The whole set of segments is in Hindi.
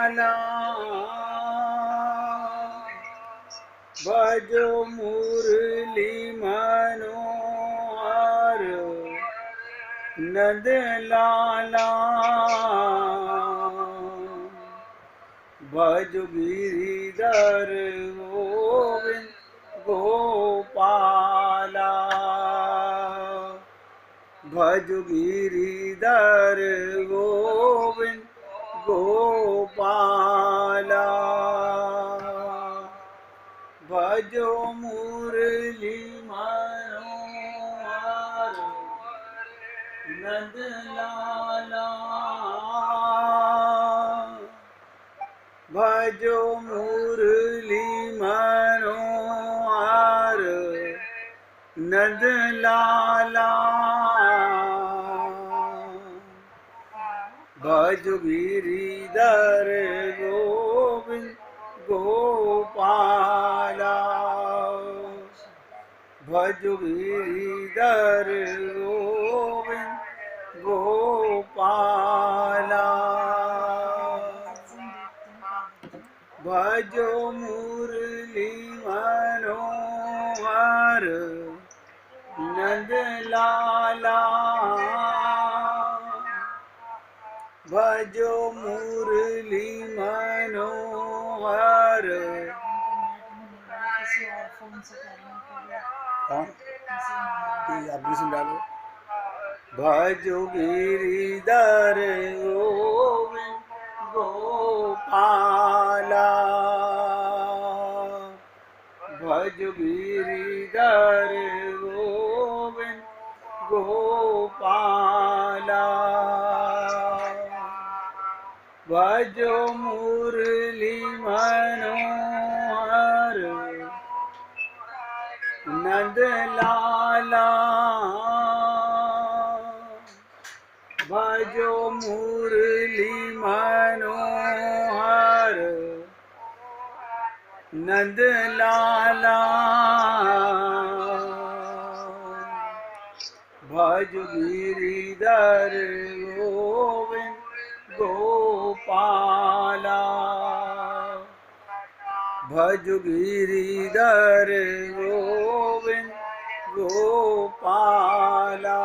लाला भजो मुरली मनोहर नंद लाला भज गिरिधर गोविंद गोपाला भज गिरिधर गोविंद गोपाला भजो मुरली मनोहर नंद लाला भजो मुरली मनोहर नंद लाला भज गिरिधर गोविंद गोपाला भज गिरिधर गोविंद गोपाला भजो मुरली मनोहर नंद लाला भजो मुरली मनोहर भजो गिरिधर गोविंद गोपाला भजो गिरिधर गोविंद गोपाला भजो मुरली मनोहर नंद लाला भजो मुरली मनोहर नंद लाला भज गिरिधर गोविंद गोपाला भज गिरिधर गोविंद गोपाला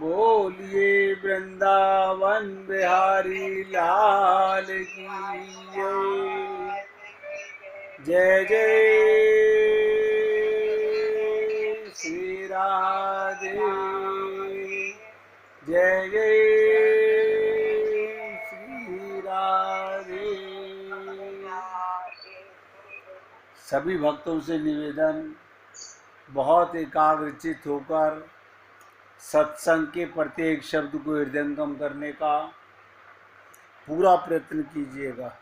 बोलिए वृंदावन बिहारी लाल की जय जय श्री राधे जय जय श्री राधे। सभी भक्तों से निवेदन, बहुत एकाग्रचित होकर सत्संग के प्रत्येक शब्द को हृदयंगम करने का पूरा प्रयत्न कीजिएगा।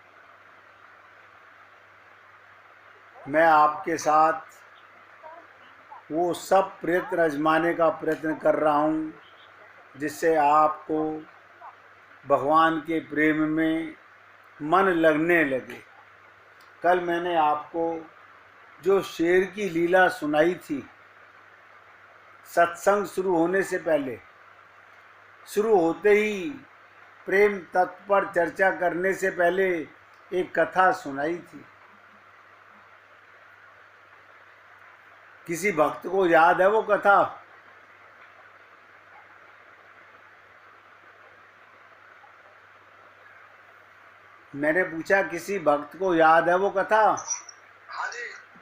मैं आपके साथ वो सब प्रयत्न आजमाने का प्रयत्न कर रहा हूँ जिससे आपको भगवान के प्रेम में मन लगने लगे। कल मैंने आपको जो शेर की लीला सुनाई थी, सत्संग शुरू होने से पहले, शुरू होते ही प्रेम तत्व पर चर्चा करने से पहले एक कथा सुनाई थी। किसी भक्त को याद है वो कथा? मैंने पूछा किसी भक्त को याद है वो कथा? हाँ जी,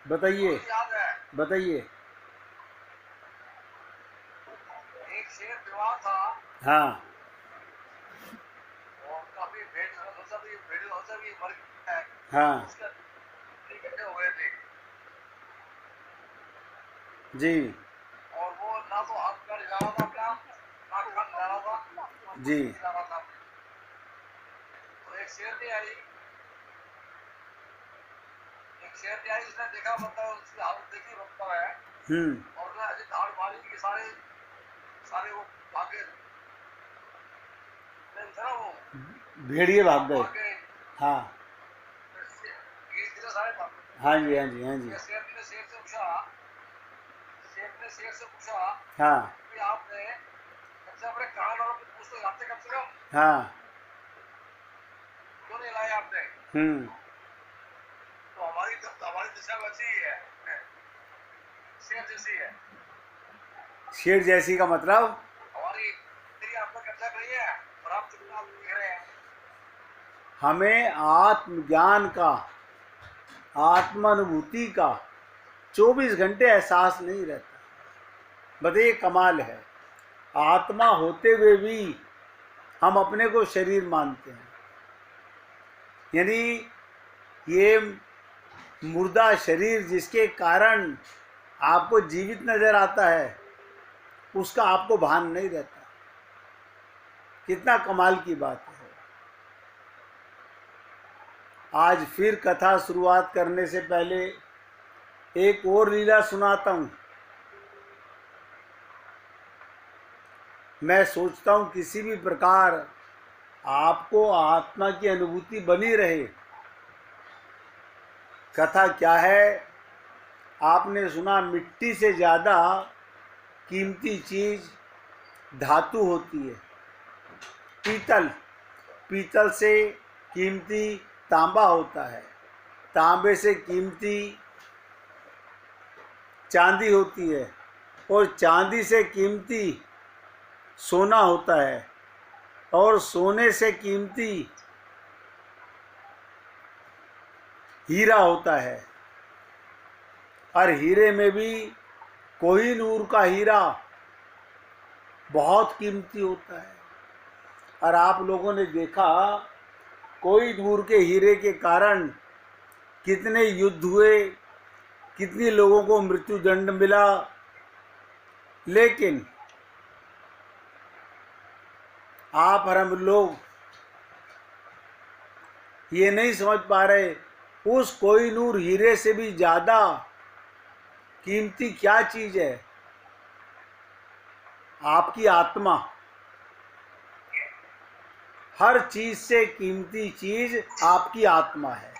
बताइए याद है। बताइए। एक शेर विवाह था हाँ और काफी भेड़ मर गया है। हाँ उसके इकट्ठे हो गए थे जी और वो ना तो हाथ पैर हिला रहा था अपना, ना कान हिला रहा था, जी हिला रहा था। तो एक शेरनी आई उसने देखा, मतलब उसकी हालत देखी, मतलब है। और उसने ऐसी धाड़ मारी कि सारे वो भागे, वो भेड़िए भाग गए। भागे, हाँ सारे भाग। हाँ जी हाँ जी हाँ जी शेर ने शेर से पूछा हाँ कि आपने सबसे अपने कान और अपनी पूछ तो जाते कम से कम। हाँ बताया आपने, तो हमारी दिशा वैसी ही है, शेर जैसी है। शेर जैसी का मतलब हमारी आप पर कब्जा कर रही है और आप चुपचाप देख रहे हैं। हमें आत्मज्ञान का, आत्मानुभूति का 24 घंटे एहसास नहीं रहता। बताइए, कमाल है। आत्मा होते हुए भी हम अपने को शरीर मानते हैं। यानी ये मुर्दा शरीर जिसके कारण आपको जीवित नजर आता है, उसका आपको भान नहीं रहता। कितना कमाल की बात है। आज फिर कथा शुरुआत करने से पहले एक और लीला सुनाता हूँ। मैं सोचता हूँ किसी भी प्रकार आपको आत्मा की अनुभूति बनी रहे। कथा क्या है? आपने सुना मिट्टी से ज़्यादा कीमती चीज़ धातु होती है, पीतल। पीतल से कीमती तांबा होता है, तांबे से कीमती चांदी होती है, और चांदी से कीमती सोना होता है, और सोने से कीमती हीरा होता है। और हीरे में भी कोहिनूर का हीरा बहुत कीमती होता है। और आप लोगों ने देखा कोहिनूर के हीरे के कारण कितने युद्ध हुए, कितने लोगों को मृत्यु दंड मिला। लेकिन आप और हम लोग ये नहीं समझ पा रहे, उस कोहिनूर हीरे से भी ज़्यादा कीमती क्या चीज़ है? आपकी आत्मा। हर चीज़ से कीमती चीज़ आपकी आत्मा है।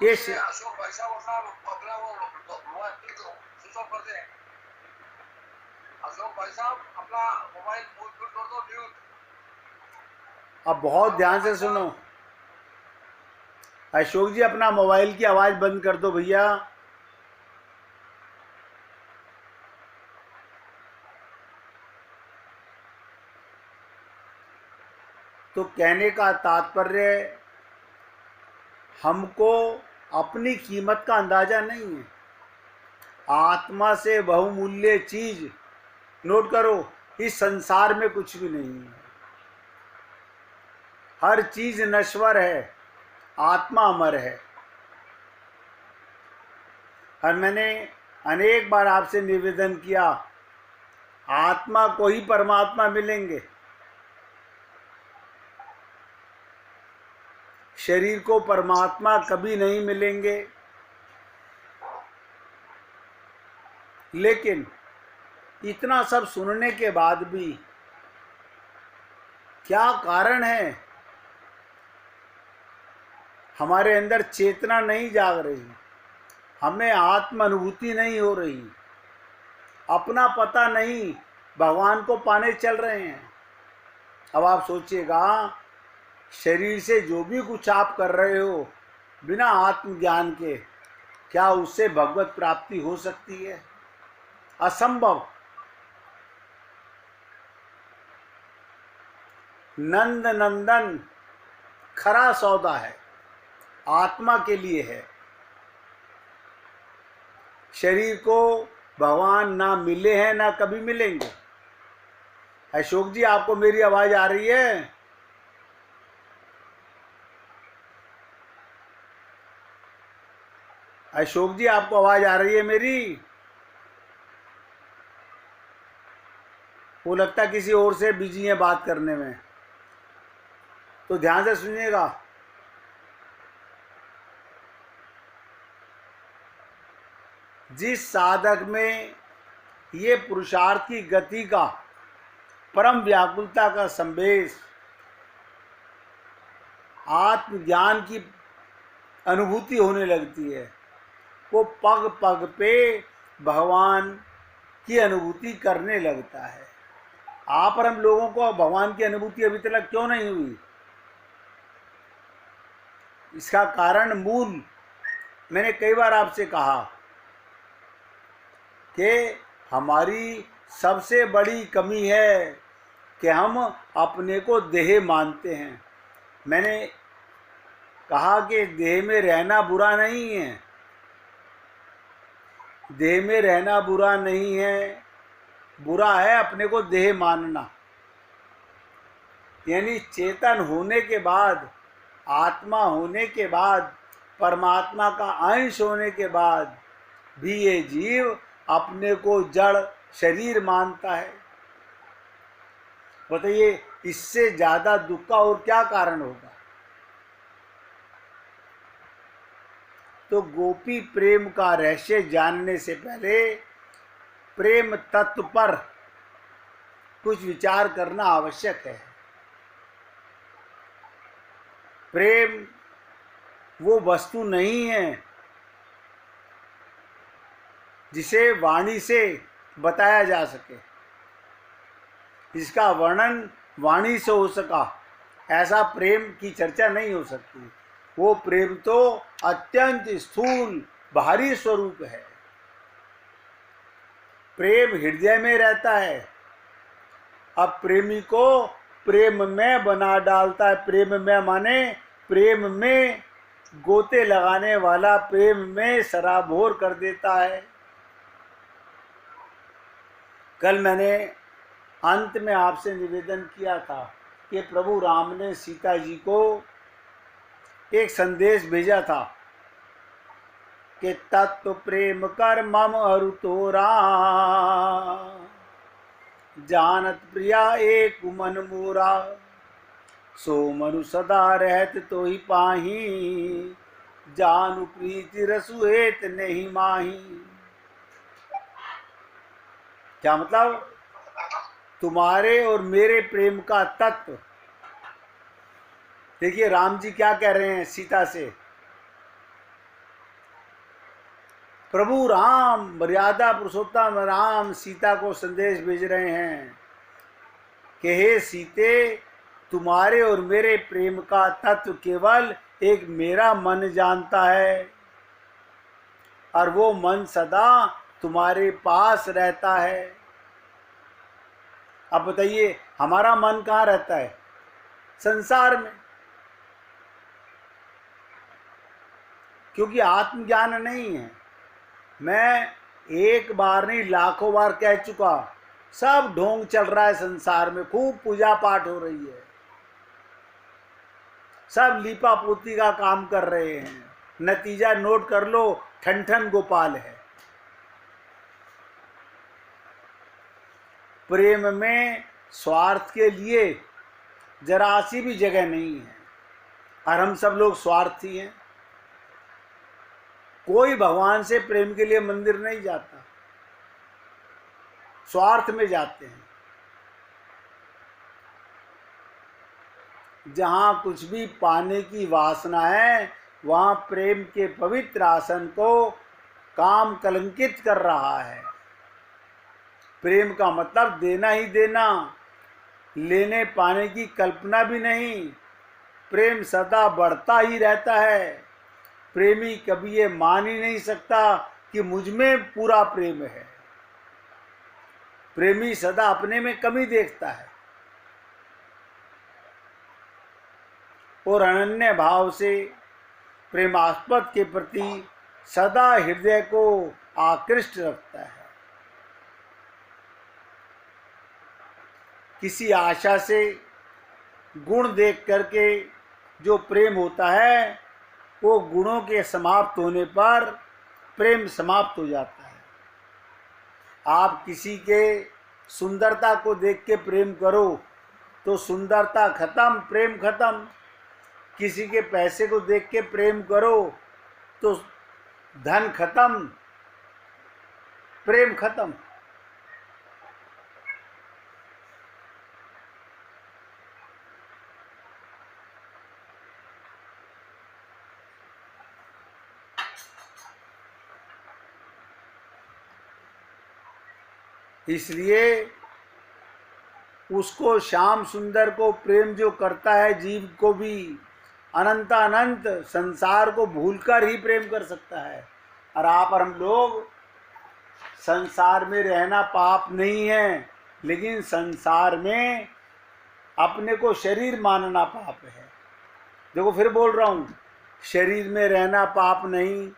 ये अशोक भाई साहब अपना वो स्विच ऑफ कर दें। अशोक भाई साहब अपना मोबाइल म्यूट कर दो, म्यूट। अब बहुत ध्यान से सुनो। अशोक जी, अपना मोबाइल की आवाज़ बंद कर दो भैया। तो कहने का तात्पर्य, हमको अपनी कीमत का अंदाज़ा नहीं है। आत्मा से बहुमूल्य चीज़, नोट करो, इस संसार में कुछ भी नहीं है। हर चीज़ नश्वर है, आत्मा अमर है। और मैंने अनेक बार आपसे निवेदन किया, आत्मा को ही परमात्मा मिलेंगे, शरीर को परमात्मा कभी नहीं मिलेंगे। लेकिन इतना सब सुनने के बाद भी क्या कारण है? हमारे अंदर चेतना नहीं जाग रही, हमें आत्म अनुभूति नहीं हो रही, अपना पता नहीं, भगवान को पाने चल रहे हैं। अब आप सोचिएगा, शरीर से जो भी कुछ आप कर रहे हो बिना आत्मज्ञान के, क्या उससे भगवत प्राप्ति हो सकती है? असंभव। नंद नंदन खरा सौदा है, आत्मा के लिए है। शरीर को भगवान ना मिले हैं, ना कभी मिलेंगे। अशोक जी, आपको मेरी आवाज आ रही है? अशोक जी, आपको आवाज आ रही है मेरी? वो लगता किसी और से बिजी है बात करने में, तो ध्यान से सुनिएगा। जिस साधक में ये पुरुषार्थ की गति का, परम व्याकुलता का संदेश, आत्मज्ञान की अनुभूति होने लगती है, वो पग पग पे भगवान की अनुभूति करने लगता है। आप और हम लोगों को भगवान की अनुभूति अभी तक क्यों नहीं हुई? इसका कारण मूल मैंने कई बार आपसे कहा कि हमारी सबसे बड़ी कमी है कि हम अपने को देह मानते हैं। मैंने कहा कि देह में रहना बुरा नहीं है, देह में रहना बुरा नहीं है, बुरा है अपने को देह मानना। यानी चेतन होने के बाद, आत्मा होने के बाद, परमात्मा का अंश होने के बाद भी ये जीव अपने को जड़ शरीर मानता है। बताइए इससे ज्यादा दुख का और क्या कारण होगा। तो गोपी प्रेम का रहस्य जानने से पहले प्रेम तत्व पर कुछ विचार करना आवश्यक है। प्रेम वो वस्तु नहीं है जिसे वाणी से बताया जा सके, इसका वर्णन वाणी से हो सका, ऐसा प्रेम की चर्चा नहीं हो सकती। वो प्रेम तो अत्यंत स्थूल भारी स्वरूप है। प्रेम हृदय में रहता है। अब प्रेमी को प्रेम में बना डालता है। प्रेम में माने प्रेम में गोते लगाने वाला प्रेम में सराबोर कर देता है। कल मैंने अंत में आपसे निवेदन किया था कि प्रभु राम ने सीता जी को एक संदेश भेजा था कि तत्व प्रेम कर मम अरु तोरा, जानत प्रिया एक मन मोरा, सो मनु सदा रहत तो ही पाही, जानु प्रीति रसु हेत नहीं माही। क्या मतलब? तुम्हारे और मेरे प्रेम का तत्व। देखिए राम जी क्या कह रहे हैं सीता से। प्रभु राम, मर्यादा पुरुषोत्तम राम सीता को संदेश भेज रहे हैं कि हे सीते, तुम्हारे और मेरे प्रेम का तत्व केवल एक मेरा मन जानता है, और वो मन सदा तुम्हारे पास रहता है। अब बताइए हमारा मन कहाँ रहता है? संसार में, क्योंकि आत्मज्ञान नहीं है। मैं एक बार नहीं लाखों बार कह चुका, सब ढोंग चल रहा है संसार में, खूब पूजा पाठ हो रही है, सब लीपा पोती का काम कर रहे हैं, नतीजा नोट कर लो, ठन ठन गोपाल है। प्रेम में स्वार्थ के लिए जरा सी भी जगह नहीं है, और हम सब लोग स्वार्थी हैं। कोई भगवान से प्रेम के लिए मंदिर नहीं जाता, स्वार्थ में जाते हैं। जहां कुछ भी पाने की वासना है, वहां प्रेम के पवित्र आसन को काम कलंकित कर रहा है। प्रेम का मतलब देना ही देना, लेने पाने की कल्पना भी नहीं। प्रेम सदा बढ़ता ही रहता है। प्रेमी कभी ये मान ही नहीं सकता कि मुझ में पूरा प्रेम है। प्रेमी सदा अपने में कमी देखता है और अनन्य भाव से प्रेमास्पद के प्रति सदा हृदय को आकृष्ट रखता है। किसी आशा से गुण देख करके जो प्रेम होता है, वो गुणों के समाप्त होने पर प्रेम समाप्त हो जाता है। आप किसी के सुंदरता को देख के प्रेम करो तो सुंदरता खत्म, प्रेम खत्म। किसी के पैसे को देख के प्रेम करो तो धन खत्म, प्रेम खत्म। इसलिए उसको श्याम सुंदर को प्रेम जो करता है जीव को भी, अनंत अनंत संसार को भूलकर ही प्रेम कर सकता है। और आप और हम लोग संसार में रहना पाप नहीं है, लेकिन संसार में अपने को शरीर मानना पाप है। देखो फिर बोल रहा हूँ, शरीर में रहना पाप नहीं,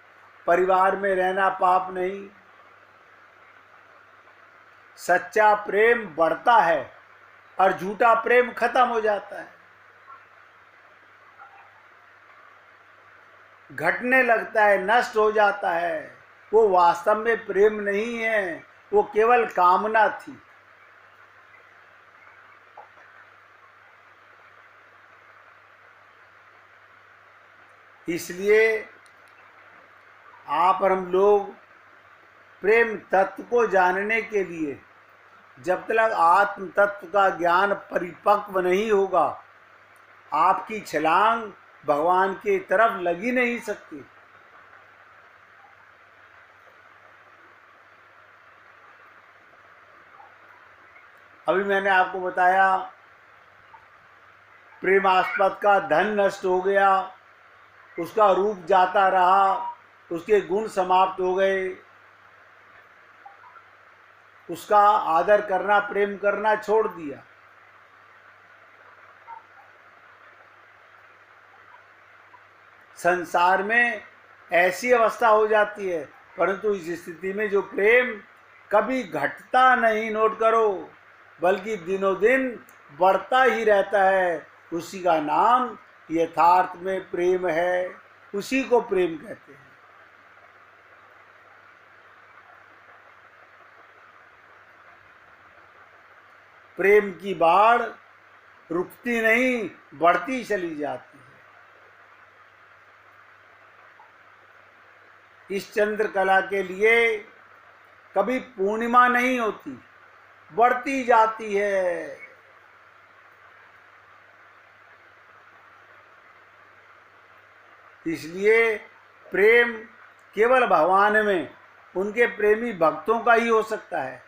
परिवार में रहना पाप नहीं। सच्चा प्रेम बढ़ता है और झूठा प्रेम खत्म हो जाता है, घटने लगता है, नष्ट हो जाता है। वो वास्तव में प्रेम नहीं है, वो केवल कामना थी। इसलिए आप और हम लोग प्रेम तत्व को जानने के लिए जब तक आत्म तत्व का ज्ञान परिपक्व नहीं होगा, आपकी छलांग भगवान की तरफ लग ही नहीं सकती। अभी मैंने आपको बताया प्रेमास्पद का धन नष्ट हो गया, उसका रूप जाता रहा, उसके गुण समाप्त हो गए, उसका आदर करना, प्रेम करना छोड़ दिया। संसार में ऐसी अवस्था हो जाती है, परंतु इस स्थिति में जो प्रेम कभी घटता नहीं, नोट करो, बल्कि दिनों दिन बढ़ता ही रहता है, उसी का नाम यथार्थ में प्रेम है, उसी को प्रेम कहते हैं। प्रेम की बाढ़ रुकती नहीं, बढ़ती चली जाती है। इस चंद्रकला के लिए कभी पूर्णिमा नहीं होती, बढ़ती जाती है। इसलिए प्रेम केवल भगवान में, उनके प्रेमी भक्तों का ही हो सकता है।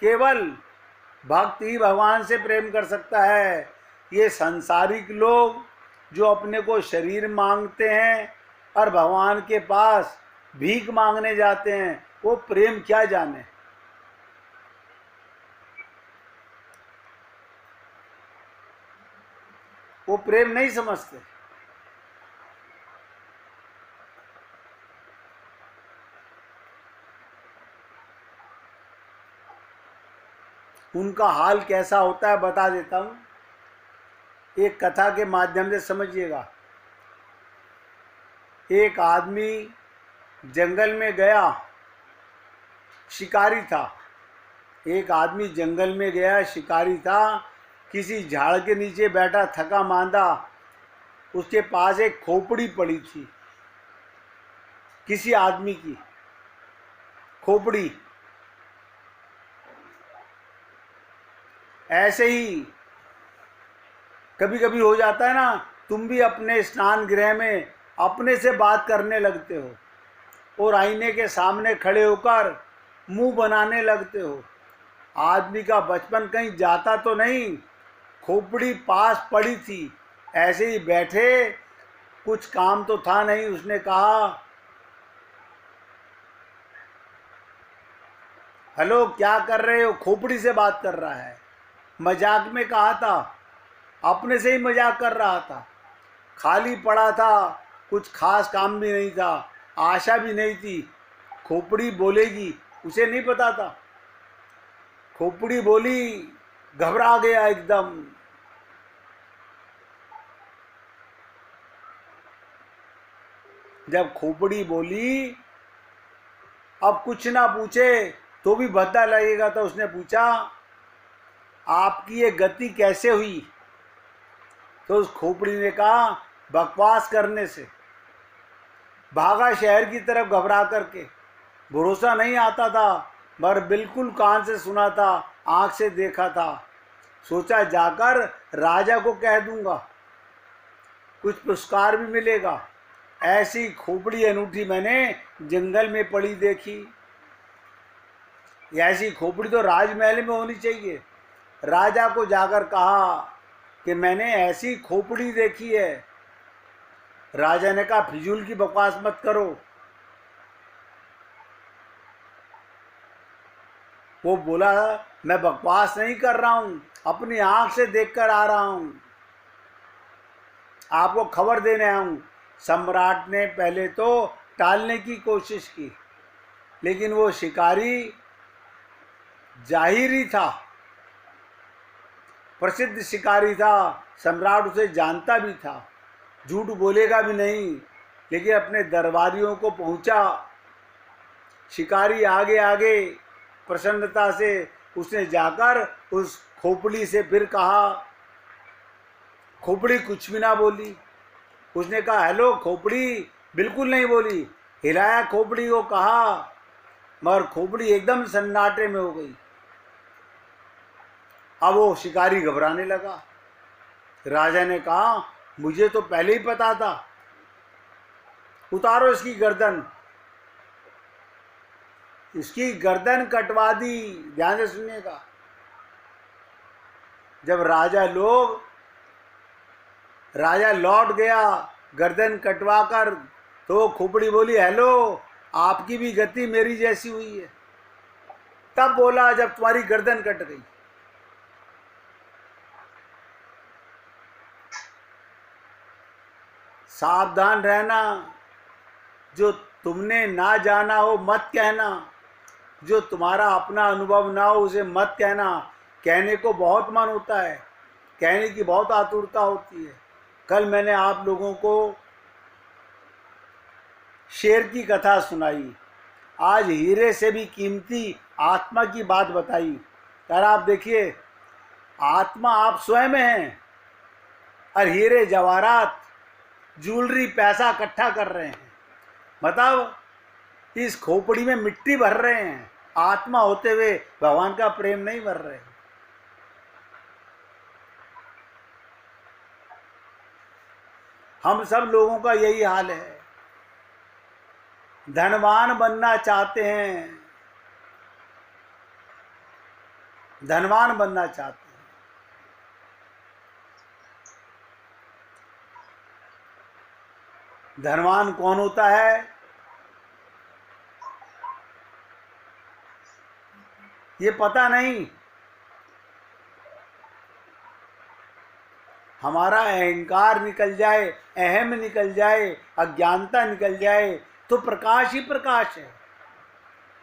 केवल भक्त ही भगवान से प्रेम कर सकता है। ये सांसारिक लोग जो अपने को शरीर मांगते हैं और भगवान के पास भीख मांगने जाते हैं, वो प्रेम क्या जाने। वो प्रेम नहीं समझते। उनका हाल कैसा होता है बता देता हूं, एक कथा के माध्यम से समझिएगा। एक आदमी जंगल में गया, शिकारी था। एक आदमी जंगल में गया, शिकारी था, किसी झाड़ के नीचे बैठा, थका मांदा। उसके पास एक खोपड़ी पड़ी थी, किसी आदमी की खोपड़ी। ऐसे ही कभी कभी हो जाता है ना, तुम भी अपने स्नान गृह में अपने से बात करने लगते हो और आईने के सामने खड़े होकर मुंह बनाने लगते हो। आदमी का बचपन कहीं जाता तो नहीं, खोपड़ी पास पड़ी थी, ऐसे ही बैठे, कुछ काम तो था नहीं। उसने कहा, हेलो क्या कर रहे हो? खोपड़ी से बात कर रहा है। मजाक में कहा था, अपने से ही मजाक कर रहा था। खाली पड़ा था, कुछ खास काम भी नहीं था, आशा भी नहीं थी खोपड़ी बोलेगी, उसे नहीं पता था। खोपड़ी बोली, घबरा गया एकदम। जब खोपड़ी बोली, अब कुछ ना पूछे तो भी भद्दा लगेगा, तो उसने पूछा, आपकी ये गति कैसे हुई? तो उस खोपड़ी ने कहा, बकवास करने से। भागा शहर की तरफ घबरा करके। भरोसा नहीं आता था, मगर बिल्कुल कान से सुना था, आंख से देखा था। सोचा जाकर राजा को कह दूंगा, कुछ पुरस्कार भी मिलेगा। ऐसी खोपड़ी अनूठी मैंने जंगल में पड़ी देखी। ऐसी खोपड़ी तो राजमहल में होनी चाहिए। राजा को जाकर कहा, कि मैंने ऐसी खोपड़ी देखी है। राजा ने कहा फिजूल की बकवास मत करो। वो बोला मैं बकवास नहीं कर रहा हूं, अपनी आंख से देखकर आ रहा हूं, आपको खबर देने आया हूं। सम्राट ने पहले तो टालने की कोशिश की, लेकिन वो शिकारी जाहिरी था, प्रसिद्ध शिकारी था, सम्राट उसे जानता भी था, झूठ बोलेगा भी नहीं, लेकिन अपने दरबारियों को पहुंचा। शिकारी आगे आगे प्रसन्नता से उसने जाकर उस खोपड़ी से फिर कहा। खोपड़ी कुछ भी ना बोली। उसने कहा हेलो, खोपड़ी बिल्कुल नहीं बोली। हिलाया खोपड़ी को, कहा, मगर खोपड़ी एकदम सन्नाटे में हो गई। अब वो शिकारी घबराने लगा। राजा ने कहा मुझे तो पहले ही पता था, उतारो इसकी गर्दन। इसकी गर्दन कटवा दी। ध्यान से सुनिएगा। जब राजा लौट गया गर्दन कटवा कर, तो खोपड़ी बोली हेलो, आपकी भी गति मेरी जैसी हुई है। तब बोला जब तुम्हारी गर्दन कट गई। सावधान रहना, जो तुमने ना जाना हो मत कहना, जो तुम्हारा अपना अनुभव ना हो उसे मत कहना। कहने को बहुत मन होता है, कहने की बहुत आतुरता होती है। कल मैंने आप लोगों को शेर की कथा सुनाई, आज हीरे से भी कीमती आत्मा की बात बताई। यार आप देखिए, आत्मा आप स्वयं हैं और हीरे जवाहरात ज्वेलरी पैसा इकट्ठा कर रहे हैं। मतलब इस खोपड़ी में मिट्टी भर रहे हैं, आत्मा होते हुए भगवान का प्रेम नहीं भर रहे। हम सब लोगों का यही हाल है। धनवान बनना चाहते हैं, धनवान बनना चाहते हैं। धनवान कौन होता है? ये पता नहीं। हमारा अहंकार निकल जाए, अहम निकल जाए, अज्ञानता निकल जाए तो प्रकाश ही प्रकाश है।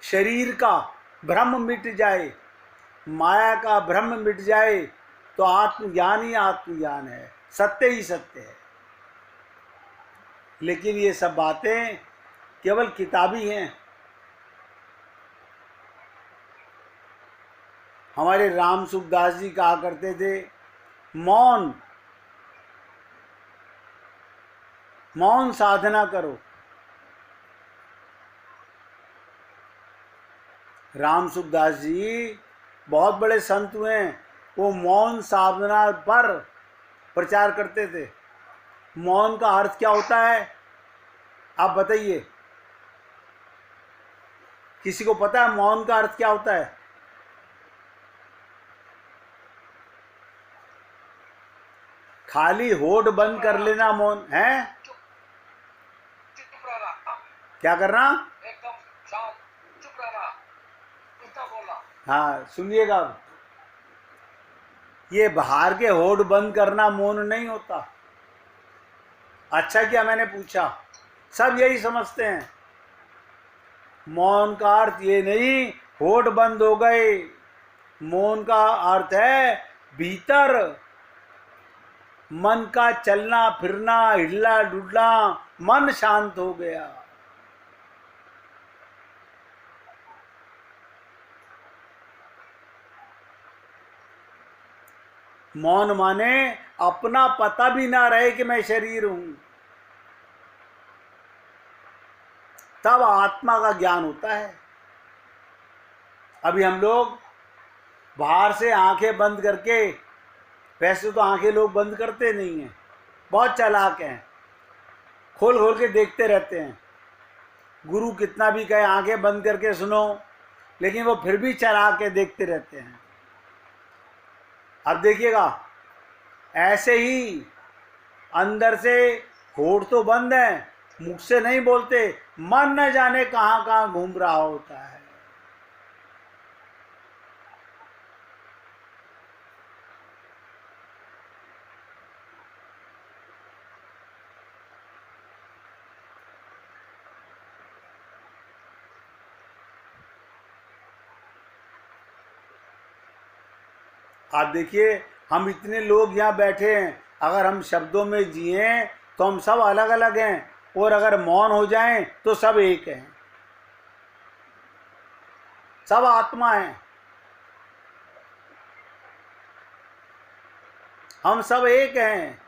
शरीर का भ्रम मिट जाए, माया का भ्रम मिट जाए तो आत्मज्ञान ही आत्मज्ञान है, सत्य ही सत्य है। लेकिन ये सब बातें केवल किताबी हैं। हमारे राम सुखदास जी कहा करते थे, मौन साधना करो। राम सुखदास जी बहुत बड़े संत हुए हैं, वो मौन साधना पर प्रचार करते थे। मौन का अर्थ क्या होता है आप बताइए? किसी को पता है मौन का अर्थ क्या होता है? खाली होठ बंद कर लेना मौन है। चुप रहना, क्या करना? एकदम शांत, चुप रहना, उल्टा बोलना। हाँ सुनिएगा, ये बाहर के होठ बंद करना मौन नहीं होता। अच्छा किया मैंने पूछा, सब यही समझते हैं। मौन का अर्थ ये नहीं होठ बंद हो गए। मौन का अर्थ है भीतर मन का चलना फिरना, हिलना डुलना, मन शांत हो गया। मौन माने अपना पता भी ना रहे कि मैं शरीर हूं, तब आत्मा का ज्ञान होता है। अभी हम लोग बाहर से आंखें बंद करके, वैसे तो आंखें लोग बंद करते नहीं हैं, बहुत चालाक हैं, खोल खोल के देखते रहते हैं। गुरु कितना भी कहे आंखें बंद करके सुनो, लेकिन वो फिर भी चला के देखते रहते हैं। अब देखिएगा, ऐसे ही अंदर से होठ तो बंद है, मुख से नहीं बोलते, मन न जाने कहाँ कहाँ घूम रहा होता है। आप देखिए, हम इतने लोग यहाँ बैठे हैं, अगर हम शब्दों में जिए तो हम सब अलग अलग हैं, और अगर मौन हो जाएं तो सब एक हैं, सब आत्मा हैं, हम सब एक हैं।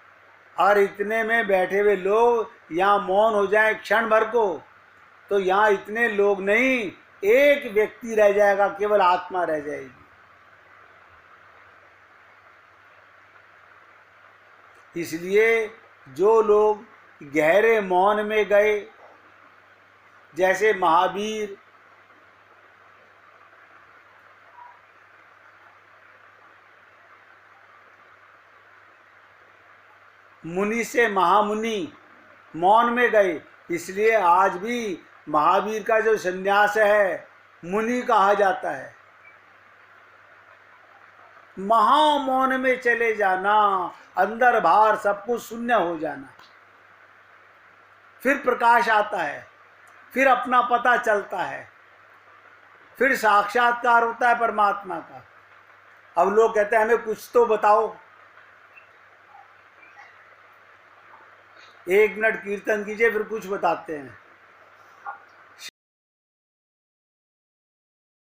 और इतने में बैठे हुए लोग यहाँ मौन हो जाएं क्षण भर को, तो यहाँ इतने लोग नहीं, एक व्यक्ति रह जाएगा, केवल आत्मा रह जाएगी। इसलिए जो लोग गहरे मौन में गए, जैसे महावीर, मुनि से महामुनि मौन में गए, इसलिए आज भी महावीर का जो संन्यास है मुनि कहा जाता है। महामौन में चले जाना, अंदर बाहर सब कुछ शून्य हो जाना, फिर प्रकाश आता है, फिर अपना पता चलता है, फिर साक्षात्कार होता है परमात्मा का। अब लोग कहते हैं हमें कुछ तो बताओ, 1 मिनट कीर्तन कीजिए फिर कुछ बताते हैं।